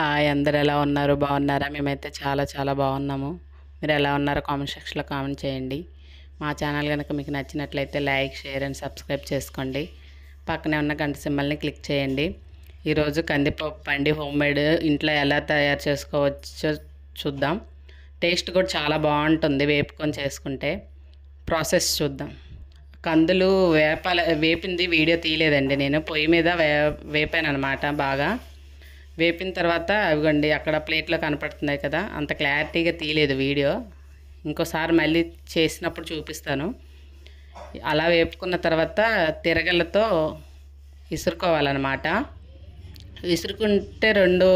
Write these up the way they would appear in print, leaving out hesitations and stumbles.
Hi, అందరు ఎలా ఉన్నారు? బాగున్నారా? మేమైతే చాలా చాలా బాగున్నాము. మీరు ఎలా ఉన్నారో కామెంట్ సెక్షన్లో కామెంట్ చేయండి. మా ఛానల్ కనుక మీకు నచ్చినట్లయితే లైక్, షేర్ అండ్ సబ్స్క్రైబ్ చేసుకోండి. పక్కనే ఉన్న గంట సింబల్ని క్లిక్ చేయండి. ఈరోజు కందిపప్పు అండి, హోమ్మేడ్ ఇంట్లో ఎలా తయారు చేసుకోవచ్చో చూద్దాం. టేస్ట్ కూడా చాలా బాగుంటుంది వేపుకొని చేసుకుంటే. ప్రాసెస్ చూద్దాం. కందులు వేపింది వీడియో తీయలేదండి, నేను పొయ్యి మీద వేపాను అనమాట. బాగా వేపిన తర్వాత అవిగండి అక్కడ ప్లేట్లో కనపడుతున్నాయి కదా, అంత క్లారిటీగా తీయలేదు వీడియో. ఇంకోసారి మళ్ళీ చేసినప్పుడు చూపిస్తాను. అలా వేపుకున్న తర్వాత తిరగలతో విసురుకోవాలన్నమాట. విసురుకుంటే రెండు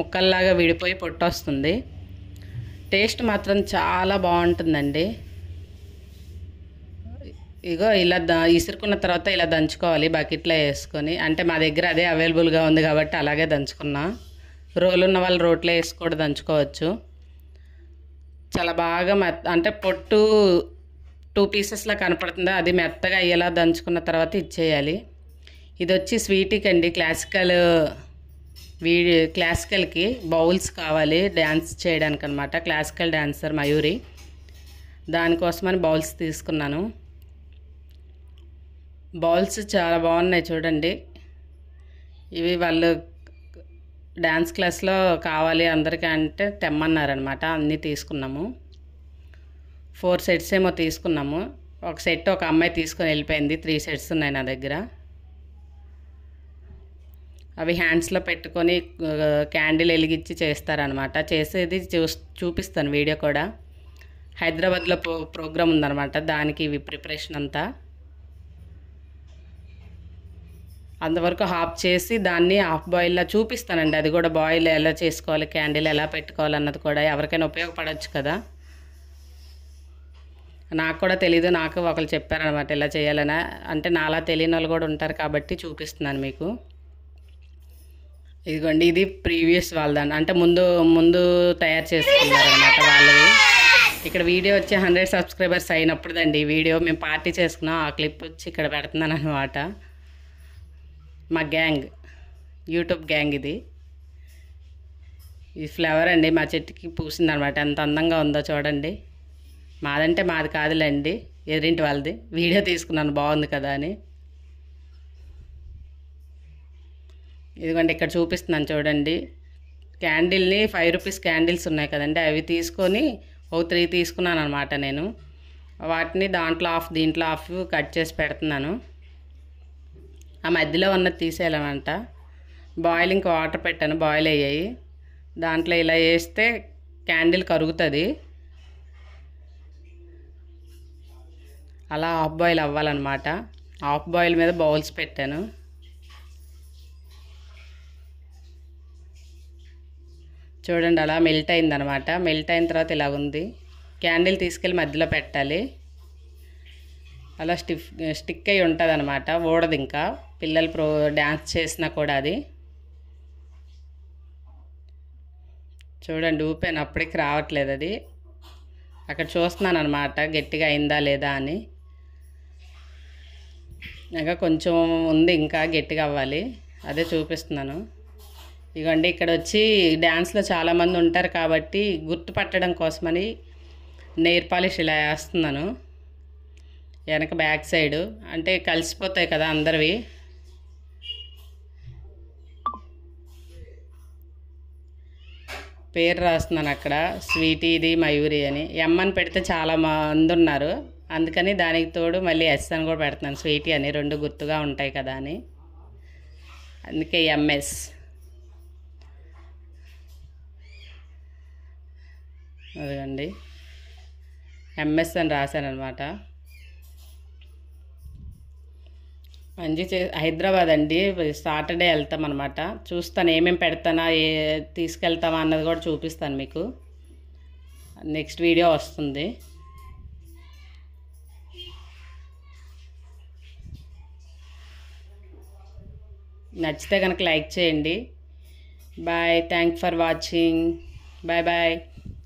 ముక్కల్లాగా విడిపోయి పొట్టు వస్తుంది. టేస్ట్ మాత్రం చాలా బాగుంటుందండి. ఇగో ఇలా ఇసురుకున్న తర్వాత ఇలా దంచుకోవాలి బకెట్లో వేసుకొని. అంటే మా దగ్గర అదే అవైలబుల్గా ఉంది కాబట్టి అలాగే దంచుకున్నా. రోలు ఉన్న వాళ్ళు రోట్లో వేసి కూడా దంచుకోవచ్చు. చాలా బాగా అంటే పొట్టు 2 పీసెస్లా కనపడుతుందా, అది మెత్తగా అయ్యేలా దంచుకున్న తర్వాత ఇచ్చేయాలి. ఇది వచ్చి స్వీట్కి అండి, క్లాసికల్కి బౌల్స్ కావాలి డ్యాన్స్ చేయడానికి అనమాట. క్లాసికల్ డ్యాన్సర్ మయూరి, దానికోసమని బౌల్స్ తీసుకున్నాను. బౌల్స్ చాలా బాగున్నాయి చూడండి. ఇవి వాళ్ళు డ్యాన్స్ క్లాస్లో కావాలి అందరికీ అంటే తెమ్మన్నారనమాట. అన్నీ తీసుకున్నాము. 4 సెట్స్ ఏమో తీసుకున్నాము. ఒక సెట్ ఒక అమ్మాయి తీసుకొని వెళ్ళిపోయింది. 3 సెట్స్ ఉన్నాయి నా దగ్గర. అవి హ్యాండ్స్లో పెట్టుకొని క్యాండిల్ వెలిగించి చేస్తారనమాట. చేసేది చూపిస్తాను వీడియో కూడా. హైదరాబాద్లో ప్రోగ్రామ్ ఉందన్నమాట, దానికి ఇవి ప్రిపరేషన్ అంతా. అంతవరకు హాఫ్ చేసి దాన్ని హాఫ్ బాయిల్లా చూపిస్తానండి. అది కూడా బాయిల్ ఎలా చేసుకోవాలి, క్యాండిల్ ఎలా పెట్టుకోవాలన్నది కూడా ఎవరికైనా ఉపయోగపడవచ్చు కదా. నాకు కూడా తెలీదు, నాకు ఒకరు చెప్పారనమాట ఇలా చేయాలని. అంటే నాలా తెలియని వాళ్ళు కూడా ఉంటారు కాబట్టి చూపిస్తున్నాను మీకు. ఇదిగోండి, ఇది ప్రీవియస్ వాళ్ళదని, అంటే ముందు తయారు చేసుకున్నారనమాట వాళ్ళది. ఇక్కడ వీడియో వచ్చి 100 సబ్స్క్రైబర్స్ అయినప్పుడుదండి ఈ వీడియో. మేము పార్టీ చేసుకున్నాం, ఆ క్లిప్ వచ్చి ఇక్కడ పెడుతున్నాను అనమాట. మా గ్యాంగ్, యూట్యూబ్ గ్యాంగ్ ఇది. ఈ ఫ్లవర్ అండి మా చెట్టుకి పూసిందనమాట. ఎంత అందంగా ఉందో చూడండి. మాదంటే మాది కాదులేండి, ఎదురింటి వాళ్ళది. వీడియో తీసుకున్నాను బాగుంది కదా అని. ఇదిగోండి ఇక్కడ చూపిస్తున్నాను చూడండి. క్యాండిల్ని 5 రూపీస్ క్యాండిల్స్ ఉన్నాయి కదండి, అవి తీసుకొని 3 తీసుకున్నాను అనమాట నేను. వాటిని దాంట్లో హాఫ్ దీంట్లో హాఫ్ కట్ చేసి పెడుతున్నాను. ఆ మధ్యలో ఉన్నది తీసేయాలన్నమాట. బాయిలింగ్ వాటర్ పెట్టాను, బాయిల్ అయ్యాయి. దాంట్లో ఇలా వేస్తే క్యాండిల్ కరుగుతుంది. అలా హాఫ్ బాయిల్ అవ్వాలన్నమాట. హాఫ్ బాయిల్ మీద బౌల్స్ పెట్టాను. చూడండి అలా మెల్ట్ అయిందనమాట. మెల్ట్ అయిన తర్వాత ఇలా ఉంది. క్యాండిల్ తీసుకెళ్ళి మధ్యలో పెట్టాలి. అలా స్టిక్ అయి ఉంటుంది అనమాట, ఊడదు. ఇంకా పిల్లలు డ్యాన్స్ చేసినా కూడా అది. చూడండి ఊపాను, అప్పటికి రావట్లేదు అది. అక్కడ చూస్తున్నాను అనమాట గట్టిగా అయిందా లేదా అని. ఇంకా కొంచెం ఉంది, ఇంకా గట్టిగా అవ్వాలి, అదే చూపిస్తున్నాను. ఇదిగోండి ఇక్కడ వచ్చి డ్యాన్స్లో చాలామంది ఉంటారు కాబట్టి గుర్తుపట్టడం కోసమని నెయిల్ పాలిష్ ఇలా వేస్తున్నాను వెనక బ్యాక్ సైడు. అంటే కలిసిపోతాయి కదా అందరివి. పేరు రాస్తున్నాను అక్కడ, స్వీటీది మయూరి అని. ఎం అని పెడితే చాలా మంది ఉన్నారు, అందుకని దానికి తోడు మళ్ళీ ఎస్ అని కూడా పెడుతున్నాను, స్వీటీ అని. 2 గుర్తుగా ఉంటాయి కదా అని, అందుకే ఎంఎస్. అదిగండి ఎంఎస్ అని రాశాను అనమాట. హైదరాబాద్ అండి, సాటర్డే వెళ్తాం అనమాట. చూస్తాను ఏమేమి పెడతానా, తీసుకెళ్తామా అన్నది కూడా చూపిస్తాను మీకు. నెక్స్ట్ వీడియో వస్తుంది. నచ్చితే కనుక లైక్ చేయండి. Bye, thank for watching. Bye bye.